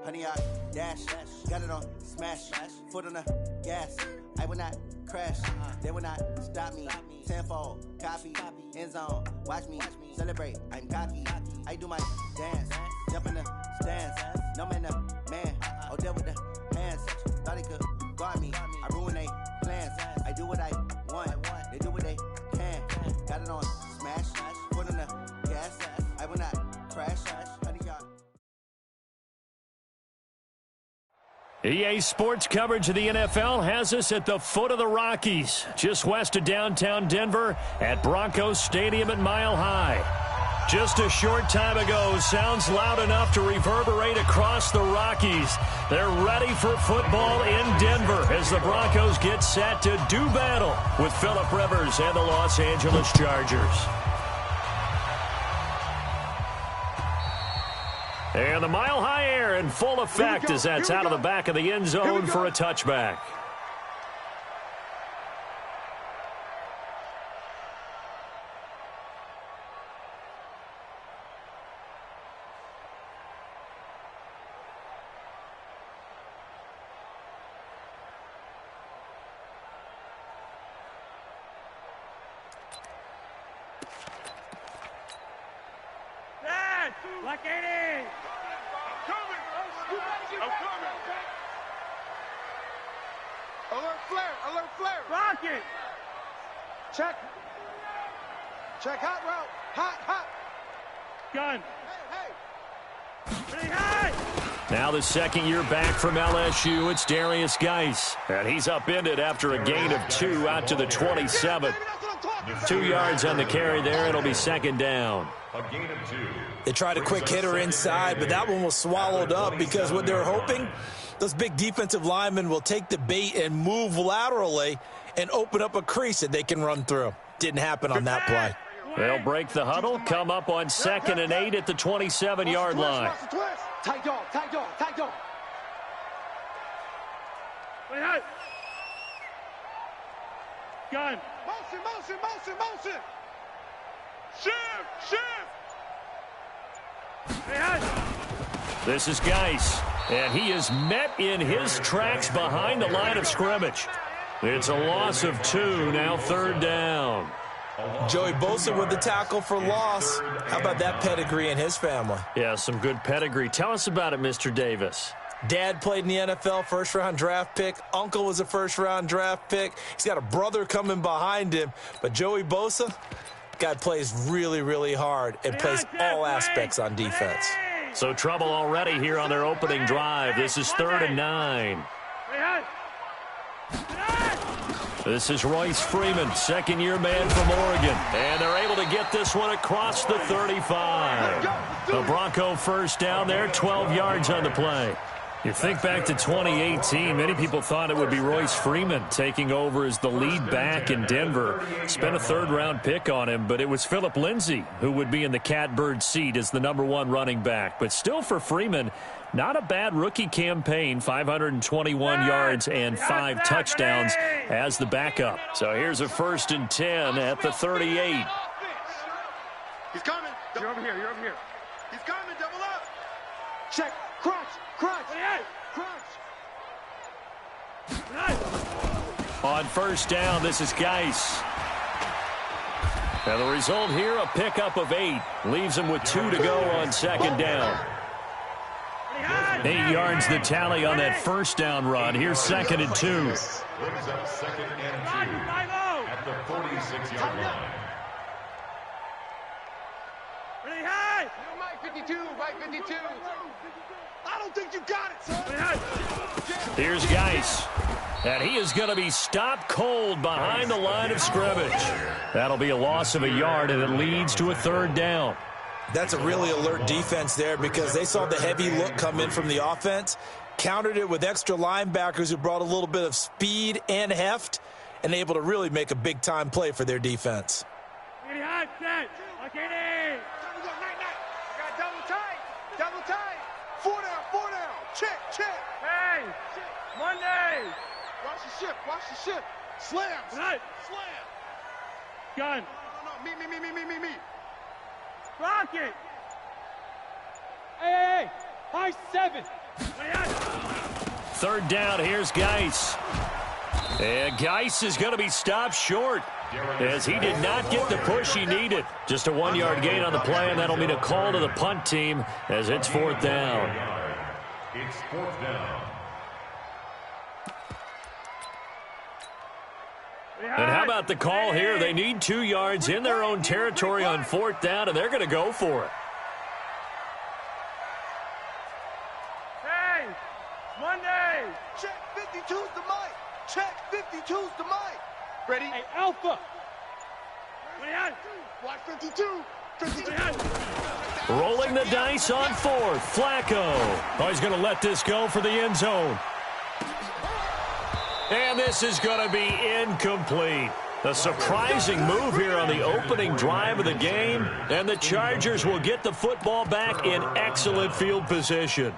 Honey, I dash, got it on smash, foot on the gas. I will not crash, they will not stop me. Tenfold, copy, end zone, watch me celebrate. I'm cocky, I do my dance, jump in the stands. No man, man, oh there with the hands. Thought he could guard me, I ruin they plans. I do what I want, they do what they can. Got it on smash, foot on the gas. I will not crash, honey, y'all. EA Sports coverage of the NFL has us at the foot of the Rockies, just west of downtown Denver at Broncos Stadium at Mile High. Just a short time ago, sounds loud enough to reverberate across the Rockies. They're ready for football in Denver as the Broncos get set to do battle with Phillip Rivers and the Los Angeles Chargers. And the Mile High air in full effect as that's out of the back of the end zone for a touchback. Like 80! I'm coming! Alert flare! Rocket! Check, hot route! Hot! Gun! Hey! Pretty high! Now the second year back from LSU, it's Darius Geis. And he's upended after a gain of 2 out to the 27. 2 yards on the carry there. It'll be second down. A gain of 2. They tried a quick hitter inside, but that one was swallowed up because what they're hoping, those big defensive linemen will take the bait and move laterally and open up a crease that they can run through. Didn't happen on that play. They'll break the huddle, come up on 2nd and 8 at the 27-yard line. Tight dog. Gun. Motion. Shift. This is Geis, and he is met in his tracks behind the line of scrimmage. It's a loss of 2, now 3rd down. Joey Bosa with the tackle for loss. How about that pedigree in his family? Yeah, some good pedigree. Tell us about it, Mr. Davis. Dad played in the NFL, first-round draft pick. Uncle was a first-round draft pick. He's got a brother coming behind him. But Joey Bosa, guy plays really, really hard and plays all aspects on defense. So trouble already here on their opening drive. This is 3rd and 9. This is Royce Freeman, second-year man from Oregon. And they're able to get this one across the 35. The Bronco first down there, 12 yards on the play. You think back to 2018, many people thought it would be Royce Freeman taking over as the lead back in Denver. Spent a 3rd-round pick on him, but it was Phillip Lindsay who would be in the catbird seat as the #1 running back. But still for Freeman, not a bad rookie campaign, 521 yards and 5 touchdowns as the backup. So here's a 1st and 10 at the 38. He's coming. You're over here. He's coming. Double up. Check. Crunch. On 1st down, this is Geis. Now the result here, a pickup of 8. Leaves him with 2 to go on 2nd down. 8 yards the tally on that 1st down run. Here's 2nd and 2. Brings up 2nd and 2 at the 46-yard line. Pretty high. Mike 52. I don't think you got it, son. Here's Geis. And he is going to be stopped cold behind the line of scrimmage. That'll be a loss of a yard, and it leads to a 3rd down. That's a really alert defense there because they saw the heavy look come in from the offense, countered it with extra linebackers who brought a little bit of speed and heft, and able to really make a big-time play for their defense. Pretty high, set. Okay, double tight. 4 down. Check. Hey, Monday. Watch the ship. Slam. Gun. No. Me. Rocket. Hey. High 7. Third down, here's Geis. And Geis is going to be stopped short as he did not get the push he needed. Just a 1-yard gain on the play, and that'll mean a call to the punt team as it's 4th down. It's 4th down. And how about the call here? They need 2 yards in their own territory on 4th down, and they're going to go for it. Hey, Monday. Check 52's the mic. Check 52's the mic. Ready? Hey, Alpha. Watch 52. 52. Rolling the dice on 4th. Flacco. Oh, he's going to let this go for the end zone. And this is going to be incomplete. A surprising move here on the opening drive of the game. And the Chargers will get the football back in excellent field position.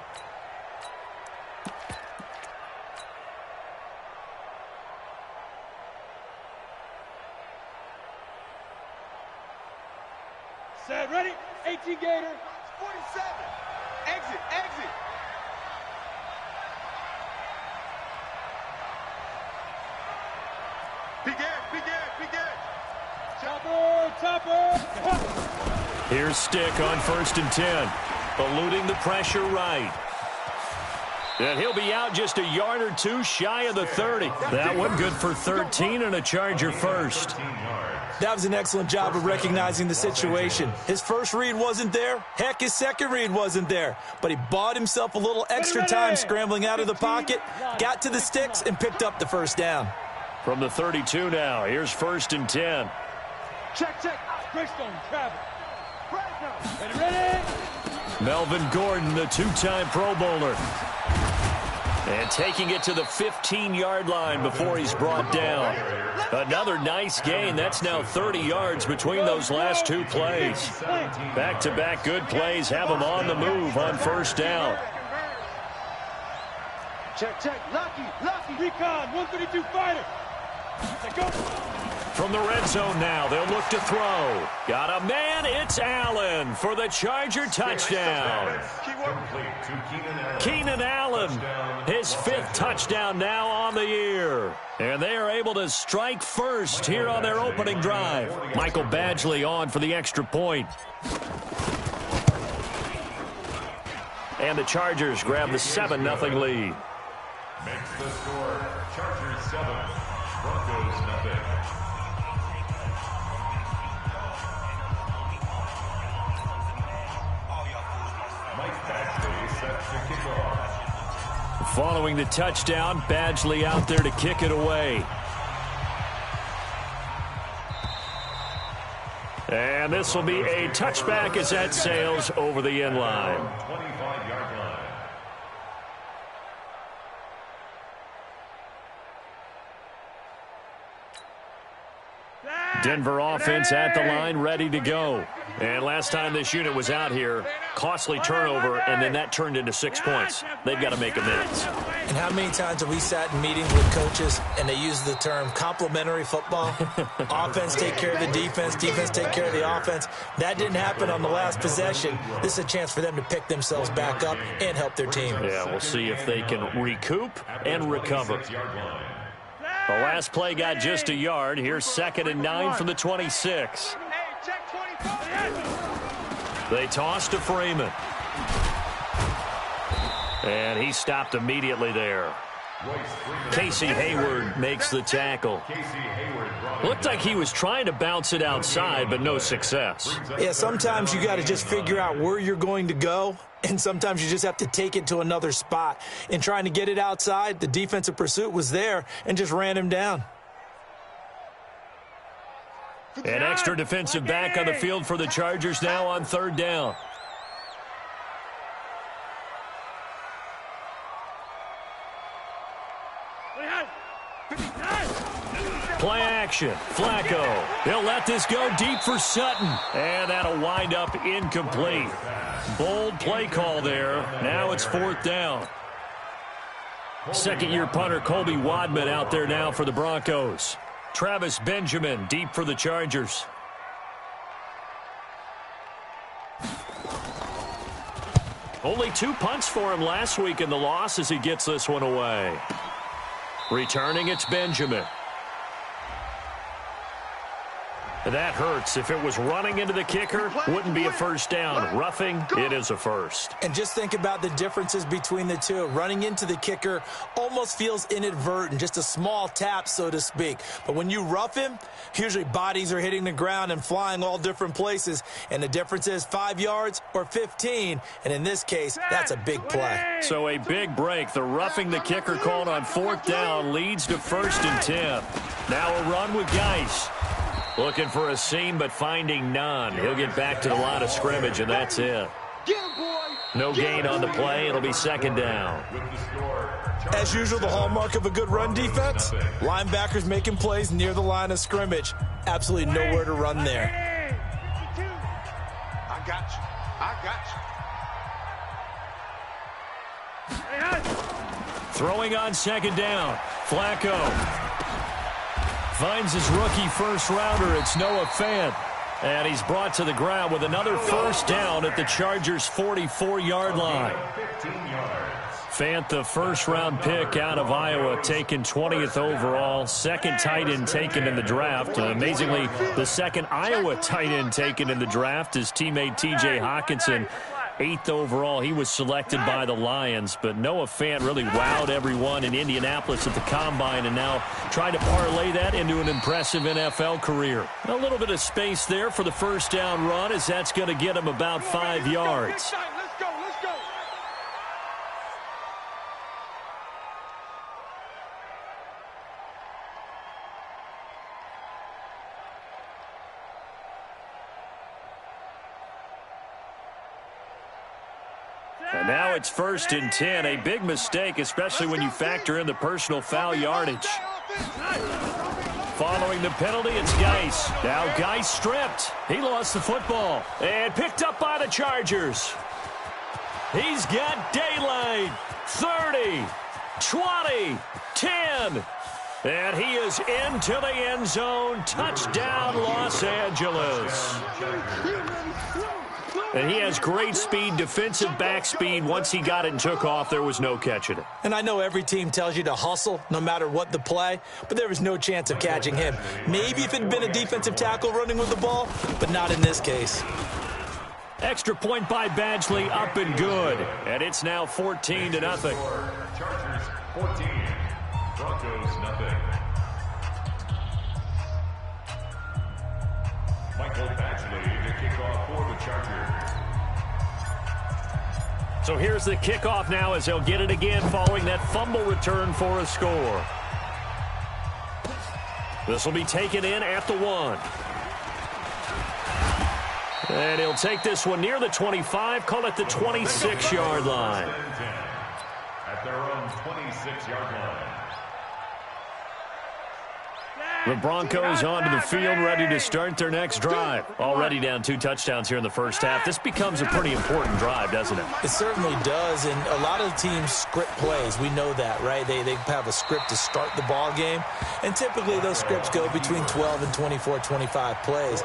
Set, ready? 18 Gator. 47. Exit, exit. Begin. Chopper. Here's Stick on 1st and 10. Eluding the pressure right. And he'll be out just a yard or 2 shy of the 30. That one good for 13 and a Charger first. That was an excellent job of recognizing the situation. His first read wasn't there. Heck, his second read wasn't there. But he bought himself a little extra time scrambling out of the pocket, got to the sticks, and picked up the first down. From the 32 now, here's 1st and 10. Check. Greystone, travel. Ready. Melvin Gordon, the 2-time Pro Bowler. And taking it to the 15-yard line before he's brought down. Another nice gain. That's now 30 yards between those last 2 plays. Back-to-back good plays have him on the move on 1st down. Check. Lucky. Recon, 132 fighter. Go. From the red zone now, they'll look to throw. Got a man, it's Allen for the Charger touchdown. Keenan Allen, his 5th touchdown now on the year. And they are able to strike first here on their opening drive. Michael Badgley on for the extra point. And the Chargers grab the 7-0 lead. Makes the score Chargers 7, Broncos nothing. Following the touchdown, Badgley out there to kick it away. And this will be a touchback as that sails over the end line. 25-yard line. Denver offense at the line, ready to go. And last time this unit was out here, costly turnover, and then that turned into 6 points. They've got to make amends. And how many times have we sat in meetings with coaches and they use the term complementary football? Offense take care of the defense, defense take care of the offense. That didn't happen on the last possession. This is a chance for them to pick themselves back up and help their team. Yeah, we'll see if they can recoup and recover. The last play got just a yard. Here's 2nd and 9 from the 26. They toss to Freeman. And he stopped immediately there. Casey Hayward makes the tackle. Looked like he was trying to bounce it outside, but no success. Yeah, sometimes you got to just figure out where you're going to go, and sometimes you just have to take it to another spot. In trying to get it outside, the defensive pursuit was there and just ran him down. An extra defensive back on the field for the Chargers now on 3rd down. Play action. Flacco. He'll let this go deep for Sutton. And that'll wind up incomplete. Bold play call there. Now it's 4th down. Second-year punter Colby Wadman out there now for the Broncos. Travis Benjamin deep for the Only 2 punts for him last week in the loss as he gets this one away. Returning, it's Benjamin. That hurts. If it was running into the kicker, wouldn't be a first down. Roughing, it is a first. And just think about the differences between the two. Running into the kicker almost feels inadvertent, just a small tap, so to speak. But when you rough him, usually bodies are hitting the ground and flying all different places. And the difference is 5 yards or 15. And in this case, that's a big play. So a big break. The roughing the kicker called on 4th down leads to 1st and 10. Now a run with Geis. Looking for a seam, but finding none. He'll get back to the line of scrimmage, and that's it. No gain on the play. It'll be 2nd down. As usual, the hallmark of a good run defense, linebackers making plays near the line of scrimmage. Absolutely nowhere to run there. I got you. Throwing on 2nd down. Flacco finds his rookie first-rounder. It's Noah Fant. And he's brought to the ground with another first down at the Chargers' 44-yard line. Fant, the first-round pick out of Iowa, taken 20th overall. 2nd tight end taken in the draft. Amazingly, the 2nd Iowa tight end taken in the draft. His teammate T.J. Hawkinson, 8th overall. He was selected by the Lions, but Noah Fant really wowed everyone in Indianapolis at the Combine and now trying to parlay that into an impressive NFL career. A little bit of space there for the first down run as that's going to get him about 5 yards. Let's go. And now it's 1st and 10. A big mistake, especially when you factor in the personal foul yardage. Following the penalty, it's Geis. Now Geis stripped. He lost the football and picked up by the Chargers. He's got daylight. 30, 20, 10. And he is into the end zone. Touchdown, Los Angeles. And he has great speed, defensive back speed. Once he got it and took off, there was no catching it. And I know every team tells you to hustle no matter what the play, but there was no chance of catching him. Maybe if it had been a defensive tackle running with the ball, but not in this case. Extra point by Badgley, up and good. And it's now 14-0. Chargers 14, Broncos nothing. Michael Badgley to kick off for the Chargers. So here's the kickoff now as they'll get it again following that fumble return for a score. This will be taken in at the 1. And he'll take this one near the 25, call it the 26-yard line. At their own 26-yard line. The Broncos onto the field, ready to start their next drive. Already down 2 touchdowns here in the first half. This becomes a pretty important drive, doesn't it? It certainly does, and a lot of the teams script plays. We know that, right? They have a script to start the ball game, and typically those scripts go between 12 and 24, 25 plays.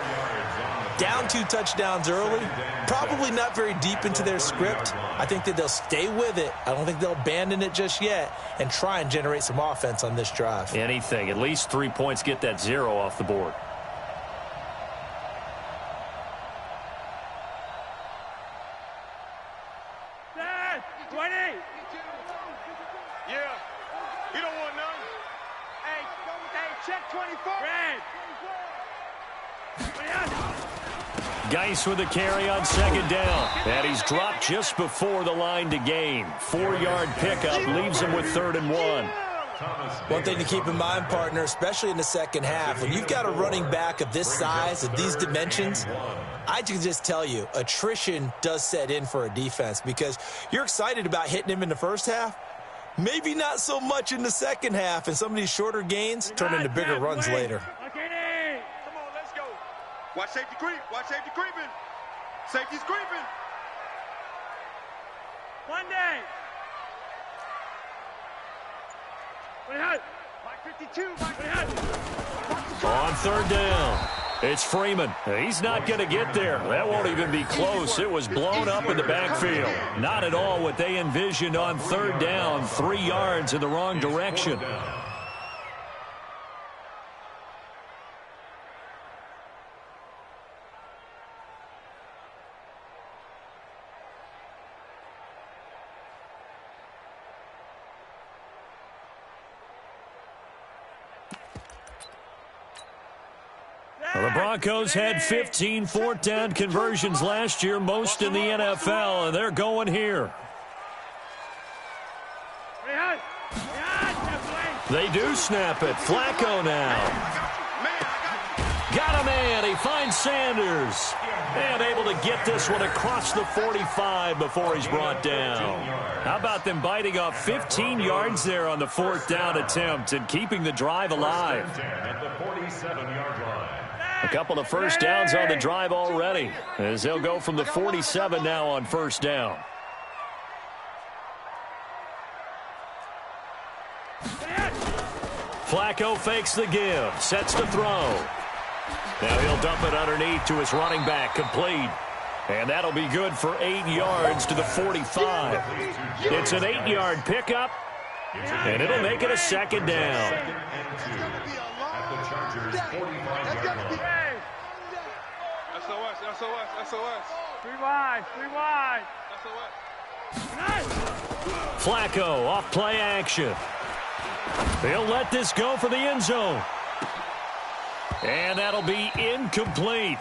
Down 2 touchdowns early, probably not very deep into their script. I think that they'll stay with it. I don't think they'll abandon it just yet and try and generate some offense on this drive. Anything. At least 3 points, get that 0 off the board. Dad, 20. Yeah. You don't want none. Hey, check 24. Red. Geis with the carry on 2nd down. And he's dropped just before the line to gain. 4-yard pickup leaves him with 3rd and 1. One thing to keep in mind, partner, especially in the second half, when you've got a running back of this size, of these dimensions, I can just tell you, attrition does set in for a defense because you're excited about hitting him in the first half. Maybe not so much in the second half, and some of these shorter gains turn into bigger runs later. Watch safety creep. Watch safety creeping. Safety's creeping. One day. Mike 52. Mike 52. On 3rd down. It's Freeman. He's not going to get there. That won't even be close. It was blown up in the backfield. Not at all what they envisioned on third down. 3 yards in the wrong direction. Well, the Broncos had 15 fourth down conversions last year, most in the NFL, and they're going here. They do snap it. Flacco now. Got a man. He finds Sanders. And able to get this one across the 45 before he's brought down. How about them biting off 15 yards there on the fourth down attempt and keeping the drive alive? A couple of first downs on the drive already, as they'll go from the 47 now on first down. Flacco fakes the give, sets the throw. Now he'll dump it underneath to his running back, complete. And that'll be good for 8 yards to the 45. It's an 8-yard pickup, and it'll make it a second down. SOS. 3 wide. Flacco off play action. He'll let this go for the end zone. And that'll be incomplete.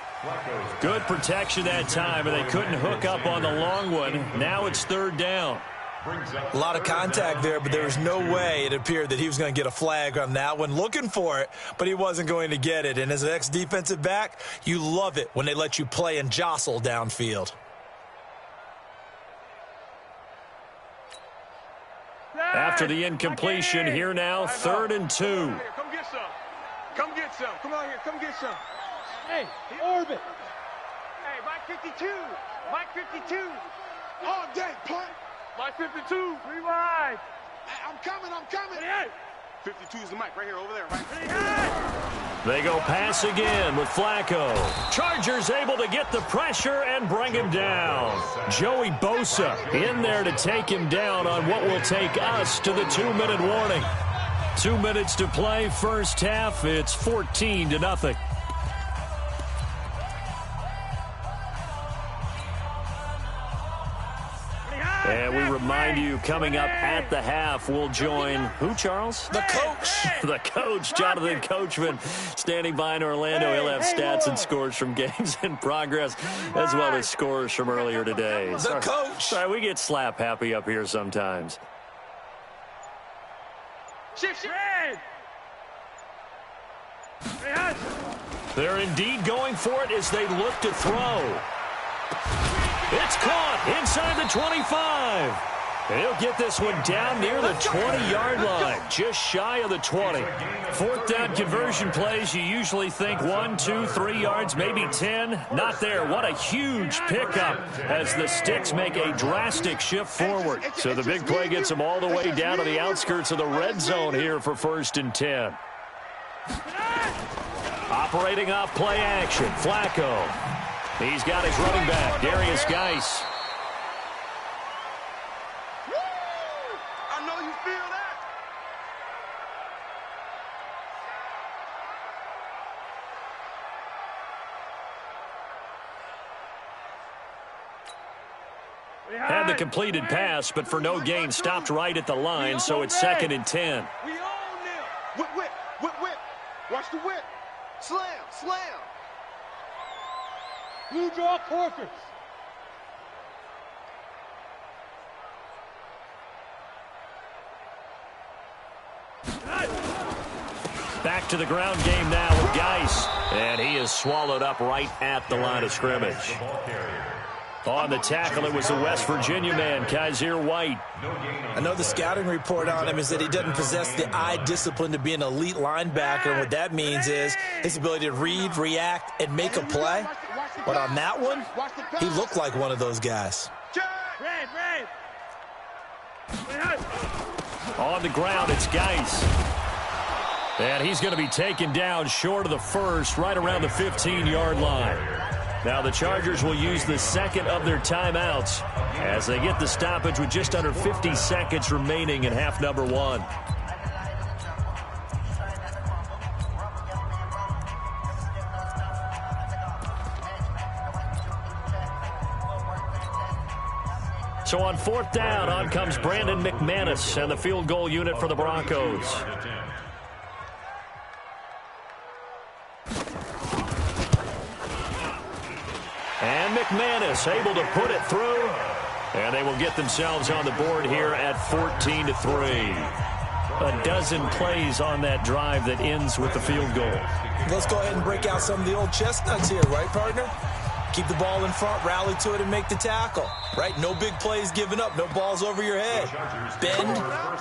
Good protection that time, and they couldn't hook up on the long one. Now it's third down. A lot of contact there, but there was no way it appeared that he was going to get a flag on that one. Looking for it, but he wasn't going to get it. And as an ex-defensive back, you love it when they let you play and jostle downfield. After the incompletion, here now, 3rd and 2. Come get some. Come out here. Come get some. Hey, orbit. Hey, Mike 52. All day, punt. Mike 52. 3 wide. Hey, I'm coming. 52 is the mic right here, over there, right? They go pass again with Flacco. Chargers able to get the pressure and bring him down. Joey Bosa in there to take him down on what will take us to the 2-minute warning. 2 minutes to play, first half. It's 14-0. And we remind you, coming up at the half, we'll join who, Charles? The coach. The coach, Jonathan Coachman, standing by in Orlando. He'll have stats and scores from games in progress, as well as scores from earlier today. The coach. Sorry, we get slap happy up here sometimes. They're indeed going for it as they look to throw. It's caught inside the 25. And he'll get this one down near the 20-yard line, just shy of the 20. Fourth down conversion plays, you usually think 1, 2, 3 yards, maybe 10. Not there. What a huge pickup as the Sticks make a drastic shift forward. So the big play gets them all the way down to the outskirts of the red zone here for 1st and 10. Operating off play action, Flacco. He's got his running back, Darius Geis. I know you feel that. Had the completed pass, but for no gain, stopped right at the line, so it's 2nd and 10. We own them. Whip. Watch the whip. Slam. Blue draw Corkers. Back to the ground game now with Geis. And he is swallowed up right at the line of scrimmage. On the tackle, it was the West Virginia man, Kaiser White. I know the scouting report on him is that he doesn't possess the eye discipline to be an elite linebacker. And what that means is his ability to read, react, and make a play. But on that one, he looked like one of those guys. On the ground, it's Geis. And he's going to be taken down short of the first, right around the 15-yard line. Now the Chargers will use the second of their timeouts as they get the stoppage with just under 50 seconds remaining in half number one. So on fourth down, on comes Brandon McManus and the field goal unit for the Broncos. And McManus able to put it through. And they will get themselves on the board here at 14-3. A dozen plays on that drive that ends with the field goal. Let's go ahead and break out some of the old chestnuts here, right, partner? Keep the ball in front, rally to it, and make the tackle. Right? No big plays given up. No balls over your head. Bend,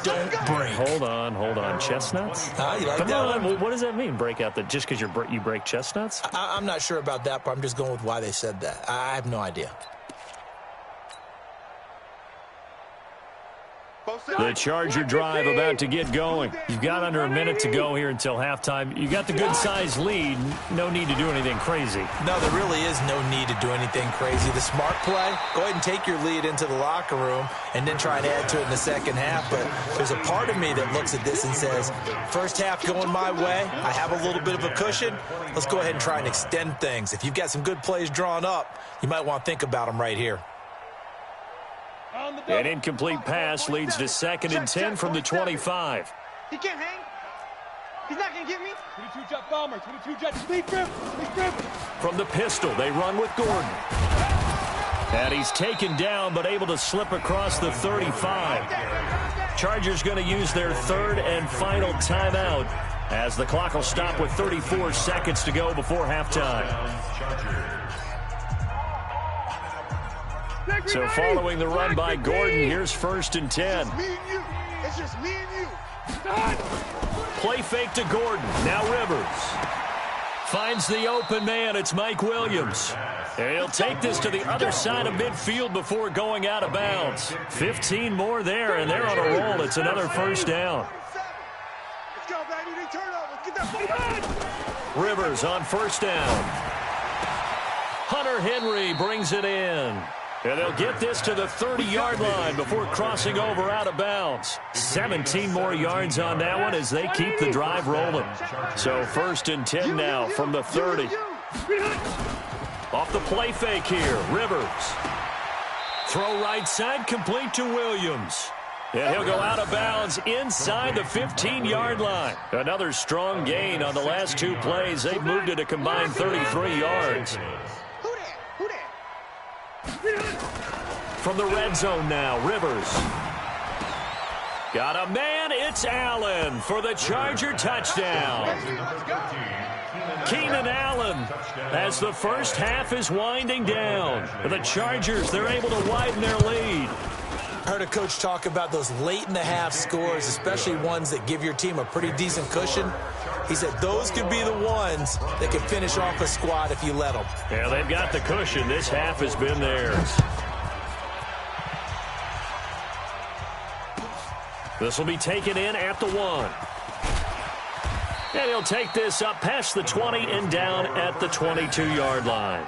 don't break. Hold on. Chestnuts? You like Come that on. one? What does that mean, break out? Just because you break chestnuts? I'm not sure about that, but I'm just going with why they said that. I have no idea. The Charger drive about to get going. You've got under a minute to go here until halftime. You got the good-sized lead. No need to do anything crazy. No, there really is no need to do anything crazy. The smart play, go ahead and take your lead into the locker room and then try and add to it in the second half. But there's a part of me that looks at this and says, first half going my way, I have a little bit of a cushion. Let's go ahead and try and extend things. If you've got some good plays drawn up, you might want to think about them right here. An incomplete pass leads to 2nd and 10 from the 25. He can't hang. He's not going to get me. 22 jet bomber, 22 jet speed grip. From the pistol, they run with Gordon. And he's taken down, but able to slip across the 35. Chargers going to use their third and final timeout as the clock will stop with 34 seconds to go before halftime. So following the run by Gordon, here's 1st and 10. It's just me and you. Play fake to Gordon. Now Rivers. Finds the open man. It's Mike Williams. And he'll take this to the other side of midfield before going out of bounds. 15 more there, and they're on a roll. It's another first down. Let's go, baby. They turn over. Get that ball. Rivers on first down. Hunter Henry brings it in. And they'll get this to the 30-yard line before crossing over out of bounds. 17 more yards on that one as they keep the drive rolling. So 1st and 10 now from the 30. Off the play fake here, Rivers. Throw right side, complete to Williams. And he'll go out of bounds inside the 15-yard line. Another strong gain on the last 2 plays. They've moved it a combined 33 yards. From the red zone now, Rivers. Got a man, it's Allen for the Charger touchdown. Keenan Allen as the first half is winding down. The Chargers, they're able to widen their lead. I heard a coach talk about those late-in-the-half scores, especially ones that give your team a pretty decent cushion. He said those could be the ones that could finish off a squad if you let them. Yeah, they've got the cushion. This half has been theirs. This will be taken in at the 1. And he'll take this up past the 20 and down at the 22-yard line.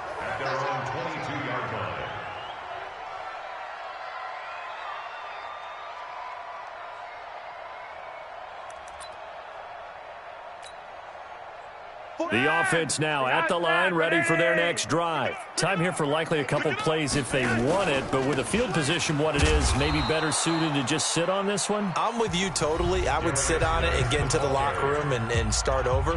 The offense now at the line, ready for their next drive. Time here for likely a couple plays if they want it, but with the field position what it is, maybe better suited to just sit on this one? I'm with you totally. I would sit on it and get into the locker room and start over.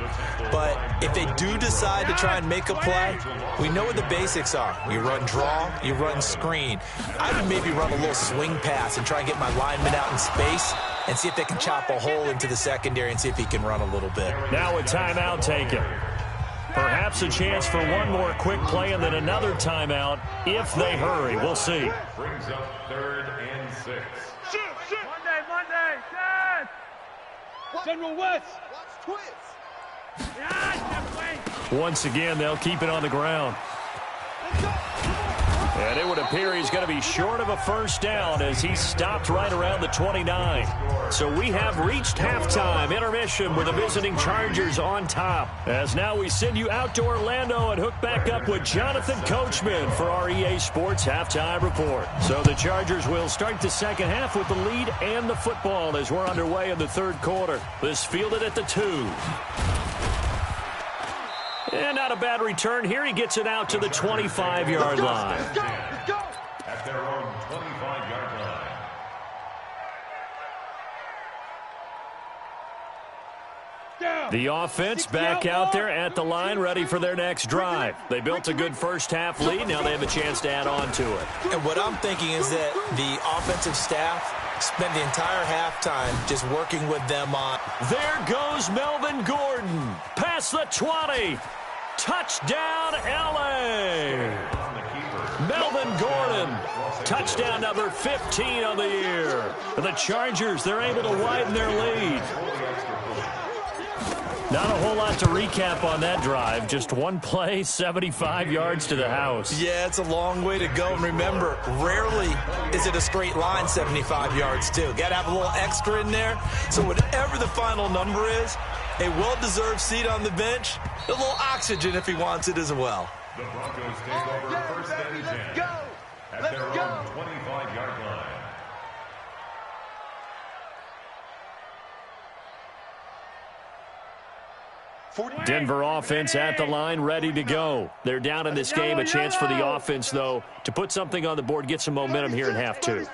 But if they do decide to try and make a play, we know what the basics are. You run draw, you run screen. I would maybe run a little swing pass and try and get my lineman out in space and see if they can chop a hole into the secondary and see if he can run a little bit. Now a timeout taken. Perhaps a chance for one more quick play and then another timeout if they hurry. We'll see. Brings up 3rd and 6. Monday, set. General West. Watch twist. Once again, they'll keep it on the ground. And it would appear he's going to be short of a first down as he stopped right around the 29. So we have reached halftime intermission with the visiting Chargers on top. As now we send you out to Orlando and hook back up with Jonathan Coachman for our EA Sports Halftime Report. So the Chargers will start the second half with the lead and the football as we're underway in the third quarter. This fielded at the 2. And not a bad return here. He gets it out to the 25-yard line. At their own 25-yard line. The offense back out there at the line, ready for their next drive. They built a good first-half lead. Now they have a chance to add on to it. And what I'm thinking is that the offensive staff spent the entire halftime just working with them on. There goes Melvin Gordon. Past the 20. Touchdown, L.A. Melvin Gordon. Touchdown number 15 on the year. The Chargers, they're able to widen their lead. Not a whole lot to recap on that drive. Just one play, 75 yards to the house. Yeah, it's a long way to go. And remember, rarely is it a straight line 75 yards, too. Got to have a little extra in there. So whatever the final number is, a well-deserved seat on the bench, a little oxygen if he wants it as well. The Broncos take over first and 10 at their own 25-yard line. Denver offense at the line, ready to go. They're down in this game. A chance for the offense, though, to put something on the board, get some momentum here in half 2.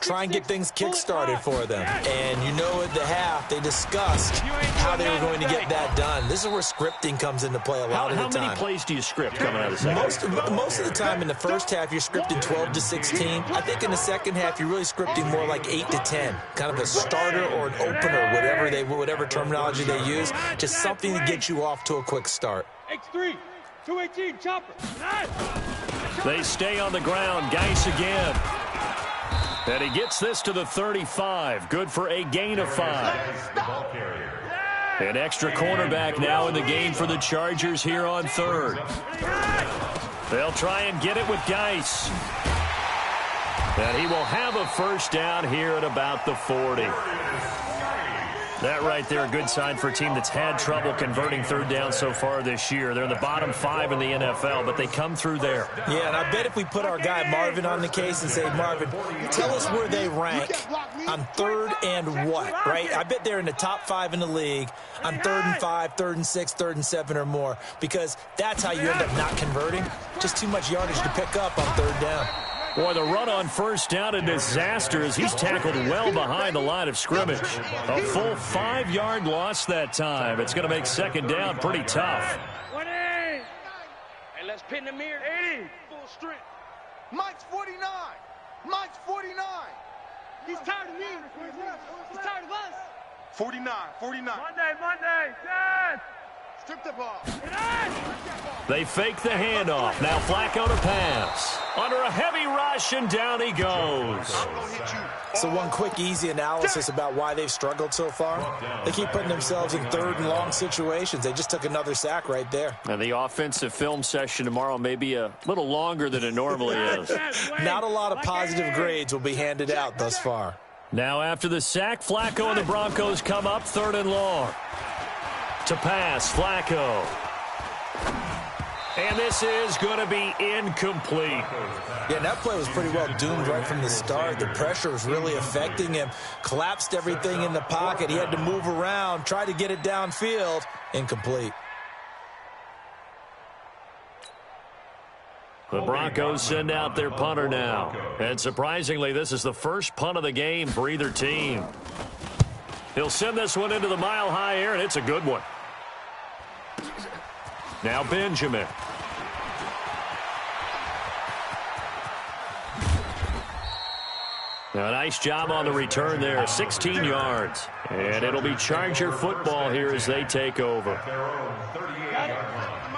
Try and get things kick-started for them. And you know at the half, they discussed how they were going to get that done. This is where scripting comes into play a lot of the time. How many plays do you script coming out of the second? Most of the time in the first half, you're scripting 12 to 16. I think in the second half, you're really scripting more like 8 to 10. Kind of a starter or an opener, whatever terminology they use. Just something to get you off to a quick start. X3, 218, chopper. They stay on the ground. Geis again. And he gets this to the 35. Good for a gain of 5. An extra cornerback now in the game for the Chargers here on third. They'll try and get it with Geis. And he will have a first down here at about the 40. That right there, a good sign for a team that's had trouble converting third down so far this year. They're in the bottom 5 in the NFL, but they come through there. Yeah, and I bet if we put our guy Marvin on the case and say, Marvin, tell us where they rank on third and what, right? I bet they're in the top 5 in the league on 3rd and 5, 3rd and 6, 3rd and 7 or more, because that's how you end up not converting. Just too much yardage to pick up on third down. Boy, the run on first down, a disaster as he's tackled well behind the line of scrimmage. A full 5-yard loss that time. It's going to make second down pretty tough. 20. Hey, let's pin the mirror. 80. Full strength. Mike's 49. Mike's 49. He's tired of me. He's tired of us. 49. Monday. Yes. Strip the ball. They fake the handoff. Now Flacco to pass. Under a heavy rush, and down he goes. So one quick, easy analysis about why they've struggled so far. They keep putting themselves in third and long situations. They just took another sack right there. And the offensive film session tomorrow may be a little longer than it normally is. Not a lot of positive grades will be handed out thus far. Now after the sack, Flacco and the Broncos come up 3rd and long. To pass, Flacco. And this is going to be incomplete. Yeah, that play was pretty well doomed right from the start. The pressure was really affecting him. Collapsed everything in the pocket. He had to move around, try to get it downfield. Incomplete. The Broncos send out their punter now. And surprisingly, this is the first punt of the game for either team. He'll send this one into the mile-high air, and it's a good one. Now Benjamin. A nice job on the return there, 16 yards. And it'll be Charger football here as they take over.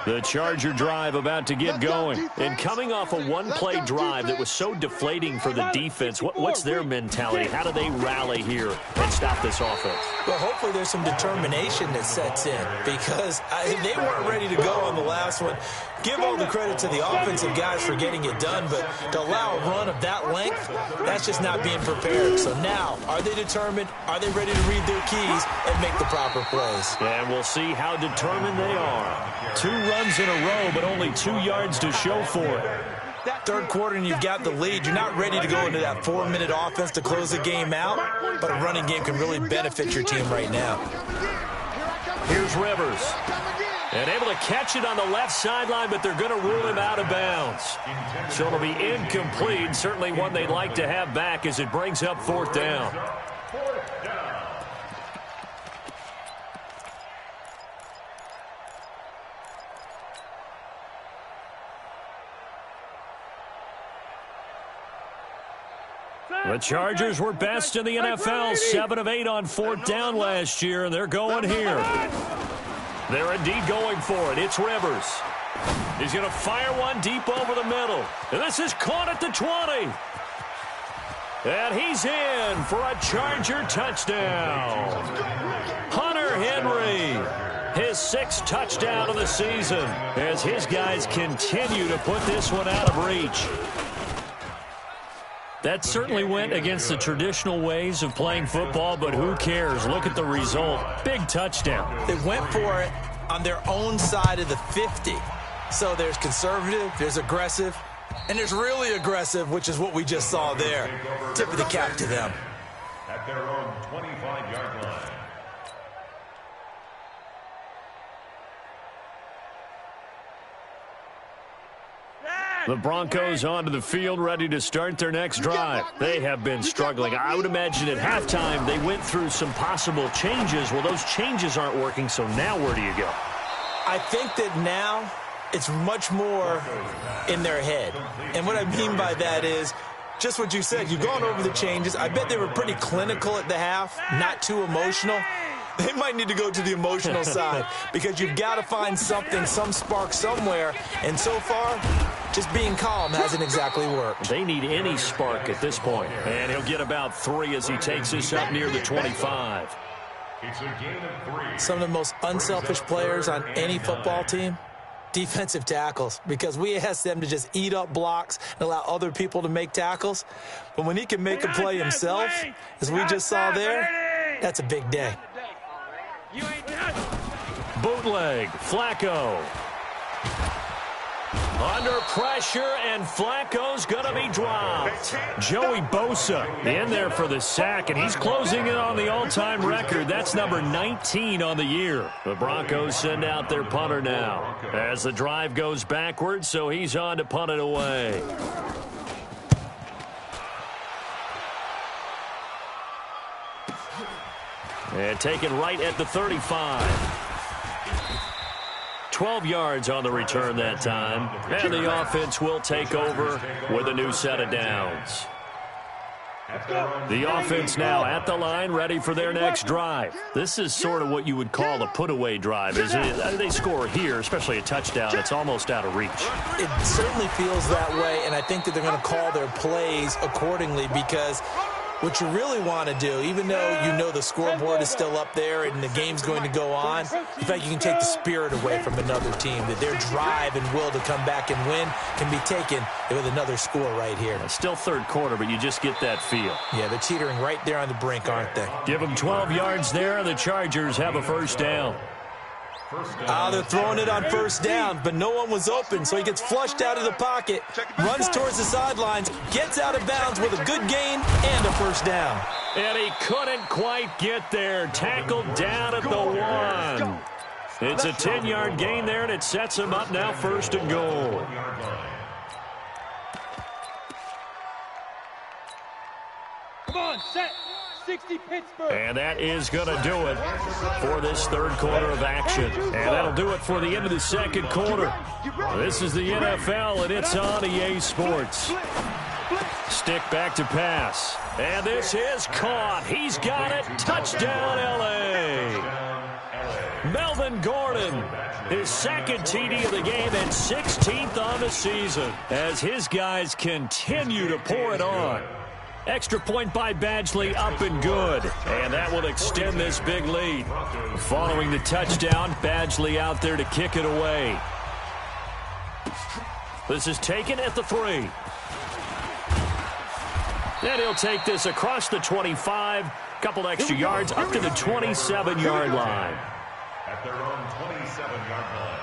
The Charger drive about to get going. And coming off a one-play drive that was so deflating for the defense, what's their mentality? How do they rally here and stop this offense? Well, hopefully there's some determination that sets in because they weren't ready to go on the last one. give all the credit to the offensive guys for getting it done, but to allow a run of that length, that's just not being prepared. So now, are they determined? Are they ready to read their keys and make the proper plays? And we'll see how determined they are. 2 runs in a row, but only 2 yards to show for it. Third quarter and you've got the lead. You're not ready to go into that 4-minute offense to close the game out, but a running game can really benefit your team right now. Here's Rivers. And able to catch it on the left sideline, but they're going to rule him out of bounds. So it'll be incomplete. Certainly one they'd like to have back as it brings up 4th down. The Chargers were best in the NFL, 7 of 8 on 4th down last year, and they're going here. They're indeed going for it. It's Rivers. He's going to fire one deep over the middle. And this is caught at the 20. And he's in for a Charger touchdown. Hunter Henry, his 6th touchdown of the season, as his guys continue to put this one out of reach. That certainly went against the traditional ways of playing football, but who cares? Look at the result. Big touchdown. They went for it on their own side of the 50. So there's conservative, there's aggressive, and there's really aggressive, which is what we just saw there. Tip of the cap to them. At their own 25-yard line. The Broncos onto the field, ready to start their next drive. They have been struggling. I would imagine at halftime they went through some possible changes. Well, those changes aren't working, so now where do you go? I think that now it's much more in their head. And what I mean by that is just what you said. You've gone over the changes. I bet they were pretty clinical at the half, not too emotional. They might need to go to the emotional side because you've got to find something, some spark somewhere. And so far, just being calm hasn't exactly worked. They need any spark at this point. And he'll get about 3 as he takes this up near the 25. It's a gain of 3. Some of the most unselfish players on any football team, defensive tackles, because we ask them to just eat up blocks and allow other people to make tackles. But when he can make a play himself, as we just saw there, that's a big day. Bootleg, Flacco. Under pressure, and Flacco's going to be dropped. Joey Bosa in there for the sack, and he's closing in on the all-time record. That's number 19 on the year. The Broncos send out their punter now as the drive goes backwards, so he's on to punt it away. And taken right at the 35. 12 yards on the return that time. And the offense will take over with a new set of downs. The offense now at the line, ready for their next drive. This is sort of what you would call a put-away drive, isn't it? They score here, especially a touchdown. It's almost out of reach. It certainly feels that way, and I think that they're going to call their plays accordingly because what you really want to do, even though you know the scoreboard is still up there and the game's going to go on, in fact, you can take the spirit away from another team, that their drive and will to come back and win can be taken with another score right here. Still third quarter, but you just get that feel. Yeah, they're teetering right there on the brink, aren't they? Give them 12 yards there, and the Chargers have a first down. They're throwing it on first down, but no one was open, so he gets flushed out of the pocket, runs towards the sidelines, gets out of bounds with a good gain and a first down. And he couldn't quite get there. Tackled down at the 1. It's a 10-yard gain there, and it sets him up now first and goal. Come on, set. 60 Pittsburgh. And that is going to do it for this third quarter of action. And that'll do it for the end of the second quarter. This is the NFL, and it's on EA Sports. Stick back to pass. And this is caught. He's got it. Touchdown, L.A. Melvin Gordon, his second TD of the game and 16th on the season as his guys continue to pour it on. Extra point by Badgley, up and good. And that will extend this big lead. Following the touchdown, Badgley out there to kick it away. This is taken at the 3. And he'll take this across the 25. Couple extra yards up to the 27-yard line. At their own 27-yard line.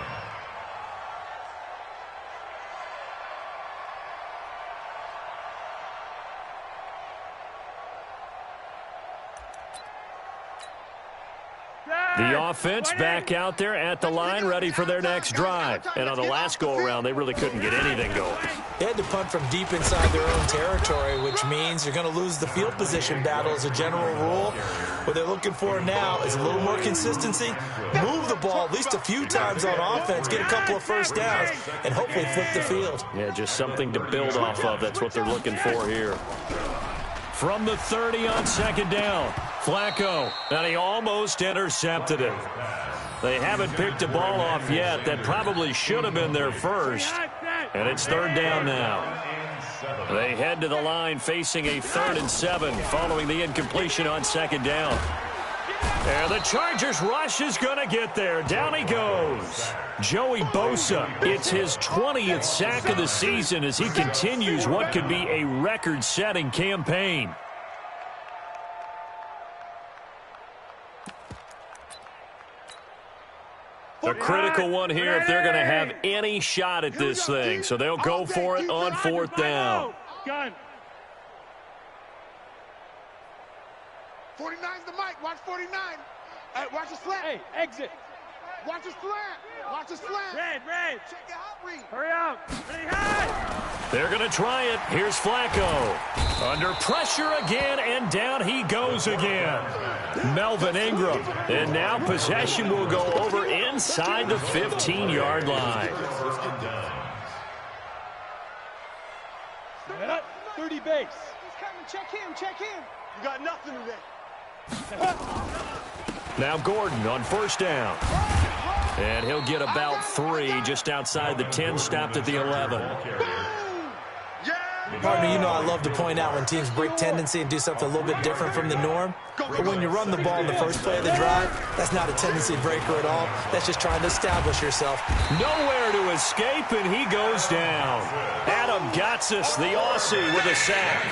The offense back out there at the line, ready for their next drive. And on the last go-around, they really couldn't get anything going. They had to punt from deep inside their own territory, which means you're going to lose the field position battle as a general rule. What they're looking for now is a little more consistency, move the ball at least a few times on offense, get a couple of first downs, and hopefully flip the field. Yeah, just something to build off of. That's what they're looking for here. From the 30 on second down, Flacco, and he almost intercepted it. They haven't picked a ball off yet. That probably should have been their first, and it's third down now. They head to the line facing a 3rd and 7 following the incompletion on second down. And the Chargers rush is going to get there. Down he goes. Joey Bosa, it's his 20th sack of the season as he continues what could be a record-setting campaign. A critical one here if they're going to have any shot at this thing. So they'll go for it on 4th down. 49's the mic. Watch 49. Watch the slant. Hey, exit. Watch the slant. Watch the slant. Red. Check it out, Reed. Hurry up. Ready, high. They're going to try it. Here's Flacco. Under pressure again, and down he goes again. Melvin Ingram. And now possession will go over inside the 15-yard line. 30 base. Check him. You got nothing today. Now Gordon on 1st down. And he'll get about 3 just outside the 10, stopped at the 11. Partner, you know I love to point out when teams break tendency and do something a little bit different from the norm. But when you run the ball in the first play of the drive, that's not a tendency breaker at all. That's just trying to establish yourself. Nowhere to escape, and he goes down. Adam Gotsis, the Aussie, with a sack.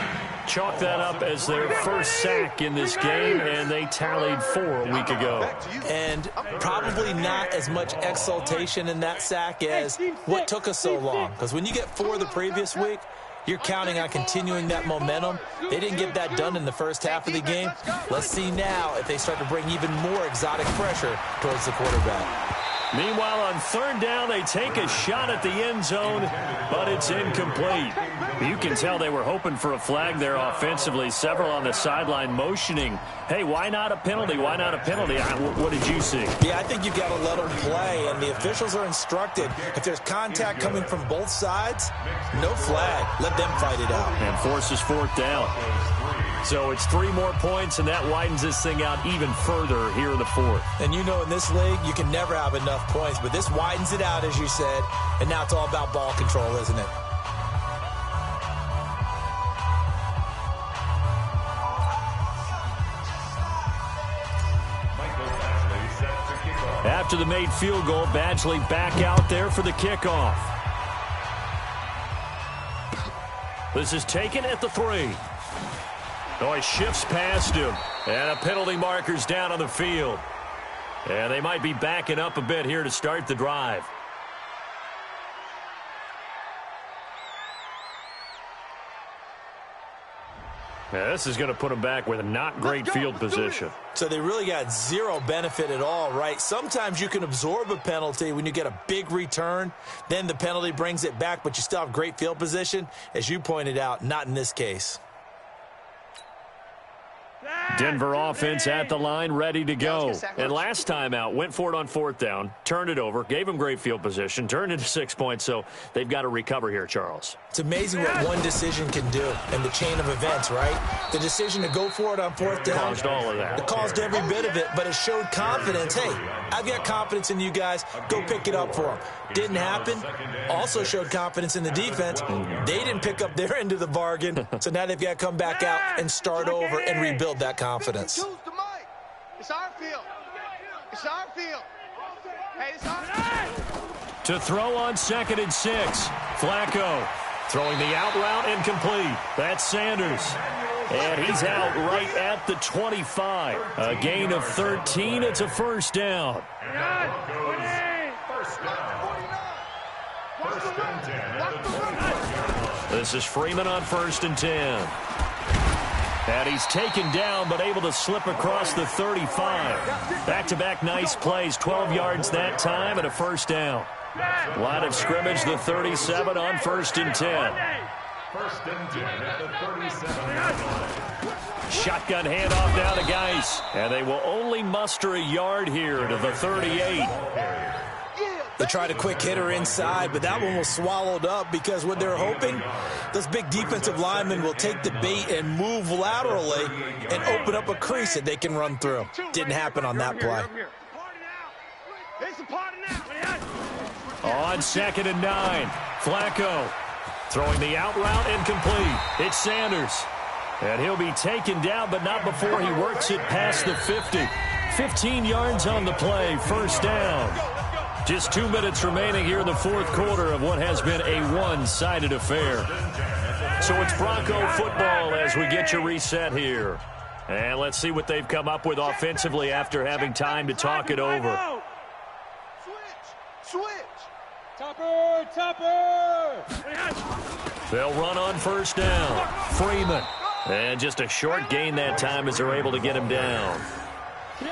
Chalk that up as their first sack in this game, and they tallied 4 a week ago. And probably not as much exultation in that sack as what took us so long. Because when you get 4 the previous week, you're counting on continuing that momentum. They didn't get that done in the first half of the game. Let's see now if they start to bring even more exotic pressure towards the quarterback. Meanwhile, on 3rd down, they take a shot at the end zone, but it's incomplete. You can tell they were hoping for a flag there offensively. Several on the sideline motioning, hey, why not a penalty? Why not a penalty? What did you see? Yeah, I think you've got to let them play, and the officials are instructed. If there's contact coming from both sides, no flag. Let them fight it out. And forces 4th down. So it's 3 more points, and that widens this thing out even further here in the 4th. And you know in this league, you can never have enough points, but this widens it out, as you said, and now it's all about ball control, isn't it? After the made field goal, Badgley back out there for the kickoff. This is taken at the 3. Oh, he shifts past him. And a penalty marker's down on the field. And they might be backing up a bit here to start the drive. Now, this is going to put them back with a not great field position. So they really got zero benefit at all, right? Sometimes you can absorb a penalty when you get a big return. Then the penalty brings it back, but you still have great field position. As you pointed out, not in this case. Denver offense at the line, ready to go. And last time out, went for it on 4th down, turned it over, gave them great field position, turned into 6 points, so they've got to recover here, Charles. It's amazing what one decision can do in the chain of events, right? The decision to go for it on 4th down. Caused all of that. It caused every bit of it, but it showed confidence. Hey, I've got confidence in you guys. Go pick it up for them. Didn't happen. Also showed confidence in the defense. They didn't pick up their end of the bargain, so now they've got to come back out and start over and rebuild that confidence. It's our field. It's our field. Hey, it's our field. To throw on 2nd and 6. Flacco throwing the out route incomplete. That's Sanders. And he's out right at the 25. A gain of 13. It's a first down. This is Freeman on 1st and 10. And he's taken down, but able to slip across the 35. Back-to-back nice plays, 12 yards that time, and a first down. Line of scrimmage, the 37 on 1st and 10. 1st and 10 at the 37. Shotgun handoff now to Geis. And they will only muster a yard here to the 38. They tried a quick hitter inside, but that one was swallowed up because what they're hoping, those big defensive linemen will take the bait and move laterally and open up a crease that they can run through. Didn't happen on that play. On 2nd and 9, Flacco throwing the out route incomplete. It's Sanders. And he'll be taken down, but not before he works it past the 50. 15 yards on the play, first down. Just 2 minutes remaining here in the fourth quarter of what has been a one-sided affair. So it's Bronco football as we get you reset here. And let's see what they've come up with offensively after having time to talk it over. Switch. Topper. They'll run on first down. Freeman. And just a short gain that time as they're able to get him down.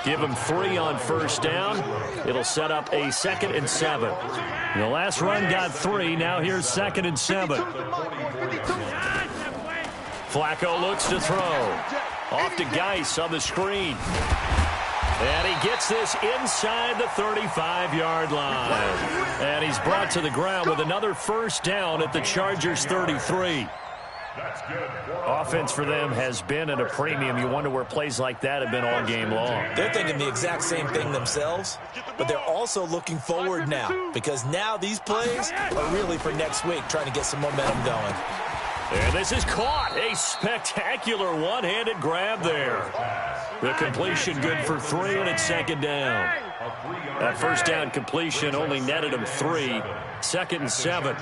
Give him 3 on first down. It'll set up a 2nd and 7. The last run got 3. Now here's 2nd and 7. Flacco looks to throw. Off to Geis on the screen. And he gets this inside the 35-yard line. And he's brought to the ground with another first down at the Chargers' 33. Offense for them has been at a premium. You wonder where plays like that have been all game long. They're thinking the exact same thing themselves, but they're also looking forward now because now these plays are really for next week, trying to get some momentum going. And this is caught. A spectacular one-handed grab there. The completion good for 3, and it's 2nd down. That first down completion only netted him 3. 2nd and 7.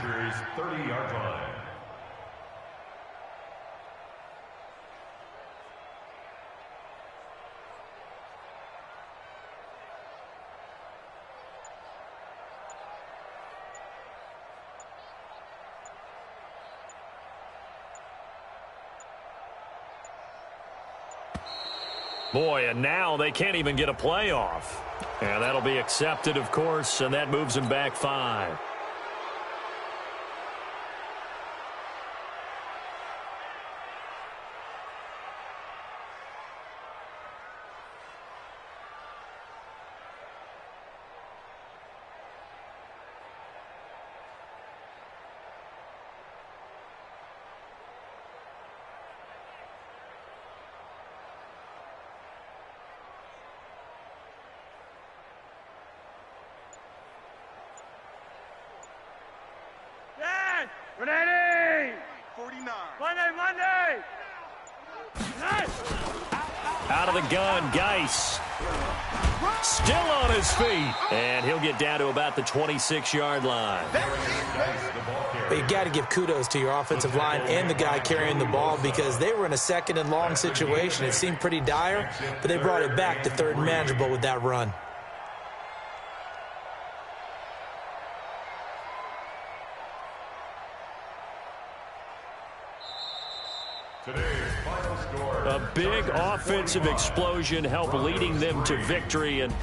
Boy, and now they can't even get a playoff. And that'll be accepted, of course, and that moves them back 5. Ready! 49. Monday! Out of the gun, Geis. Still on his feet. And he'll get down to about the 26-yard line. But you got to give kudos to your offensive line and the guy carrying the ball because they were in a 2nd and long situation. It seemed pretty dire, but they brought it back to 3rd and manageable with that run. A big offensive explosion helped leading them to victory. And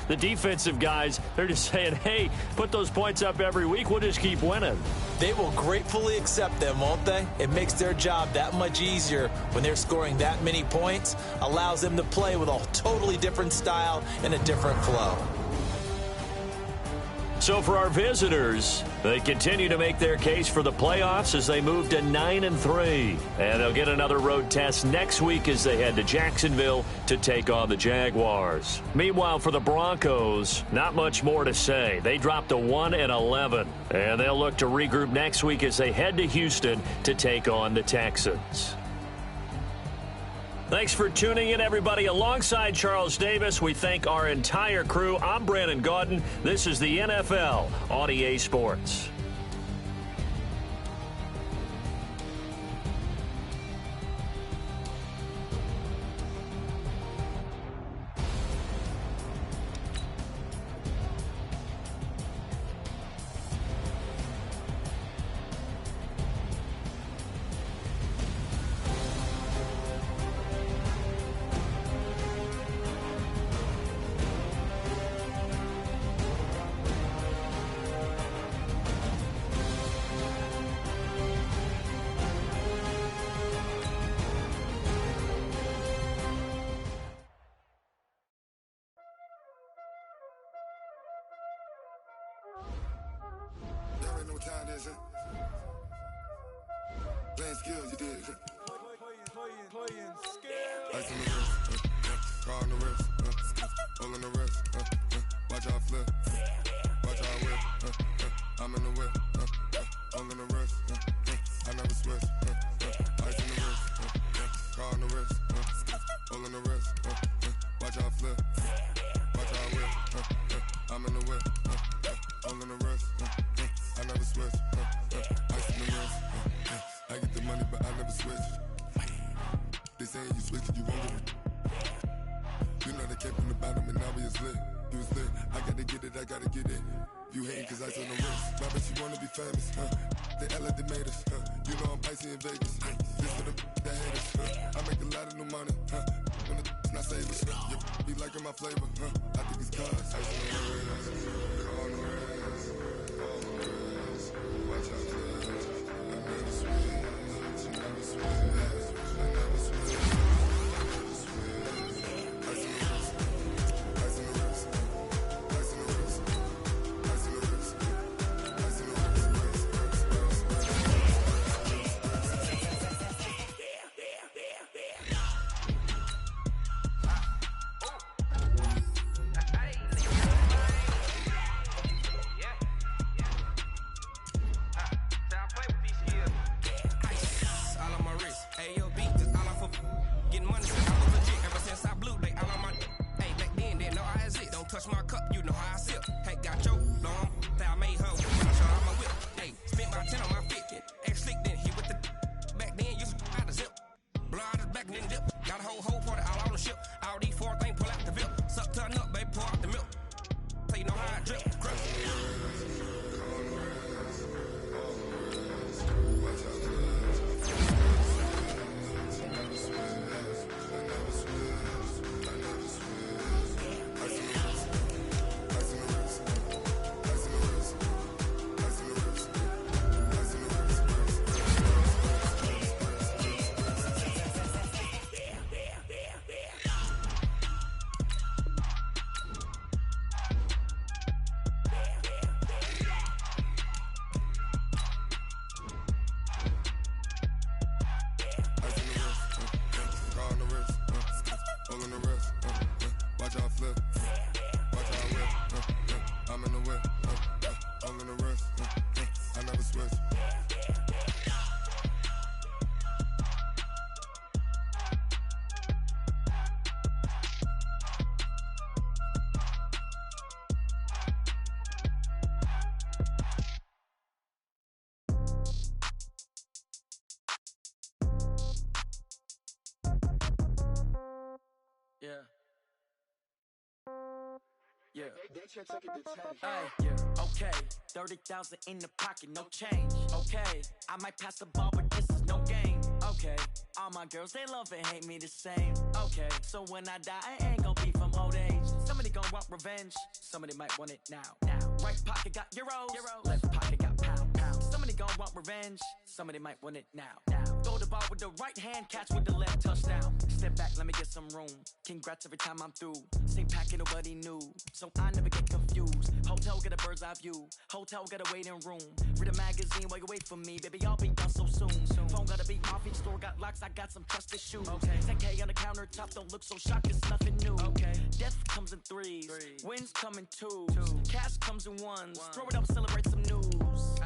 the defensive guys, they're just saying, hey, put those points up every week. We'll just keep winning. They will gratefully accept them, won't they? It makes their job that much easier when they're scoring that many points. Allows them to play with a totally different style and a different flow. So for our visitors, they continue to make their case for the playoffs as they move to 9-3. And they'll get another road test next week as they head to Jacksonville to take on the Jaguars. Meanwhile, for the Broncos, not much more to say. They dropped to 1-11. And they'll look to regroup next week as they head to Houston to take on the Texans. Thanks for tuning in, everybody. Alongside Charles Davis, we thank our entire crew. I'm Brandon Gaudin. This is the NFL on EA Sports. Playing skills, you did. Playing skills. Ice on the wrist, car on the wrist, all on the wrist, watch out flip, watch out whip, I'm in the whip, all in the wrist, I never switch, ice on the wrist, car on the wrist, all on the wrist, watch out flip, watch out whip, I'm in the whip, all in the wrist, I never switch, ice on the wrist, I get the money but I never switch. They saying you switch it, you won't get it. You know they came from the bottom and now we is lit. You was lit, I gotta get it, I gotta get it. You hating cause ice on the wrist. Why bet you wanna be famous, They act they made us, You know I'm icy in Vegas, This for the that hate us, I make a lot of new money, When it's not savers, You be liking my flavor, I think it's cause ice on the wrist, on the wrist, on the wrist. Watch out for this, I never switch, I never switch, I never switch, I never switch. Ice on the wrist, ice on the wrist, ice on the wrist, ice on the wrist, ice on the touch my cup, you know how I sip. Hey, got your long, that I made her. I showed her my whip. Hey, spent my 10 on my fit. Ex slick, then he with the back then, used to out the zip. Blow out his back and then dip. Got a whole party all on the ship. All these four things, pull out the VIP. Suck, turn up, baby, pour out the milk. So you know how I drip. Crush. Yeah. Hey, yeah. Okay. 30,000 in the pocket, no change. Okay. I might pass the ball, but this is no game. Okay. All my girls, they love and hate me the same. Okay. So when I die, I ain't gonna be from old age. Somebody gonna want revenge. Somebody might want it now. Right pocket got euros. Left pocket got pound. Somebody gonna want revenge. Somebody might want it now. Throw the ball with the right hand, catch with the left, touchdown. Step back, let me get some room. Congrats every time I'm through. Same packet, nobody knew. So I never get confused. Hotel get a bird's eye view. Hotel got a waiting room. Read a magazine while you wait for me. Baby, I'll be done so soon. Phone gotta be off, each store got locks. I got some trusted shoes. 10K on the countertop, don't look so shocked, it's nothing new. Death comes in threes. Wins come in twos. Cash comes in ones. Throw it up, celebrate some news.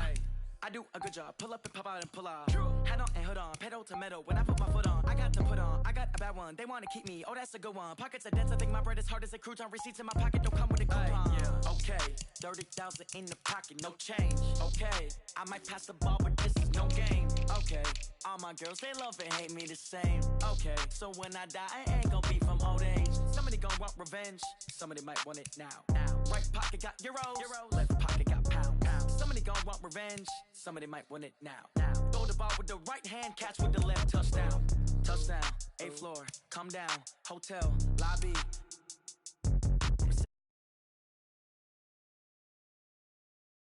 I do a good job. Pull up and pop out and pull out. Head on and hood on. Pedal to metal. When I put my foot on, I got the put on. I got a bad one, they wanna keep me. Oh, that's a good one. Pockets are dense, I think my bread is hard as a crouton. Receipts in my pocket don't come with a coupon. Yeah, okay, 30,000 in the pocket, no change. Okay, I might pass the ball, but this is no game. Okay, all my girls, they love and hate me the same. Okay, so when I die, I ain't gon' be from old age. Somebody gon' want revenge, somebody might want it now. Right pocket got euros, left pocket got pounds. Somebody gon' want revenge, somebody might want it now. Throw the ball with the right hand, catch with the left, touchdown. Touchdown, 8th floor, come down, hotel, lobby,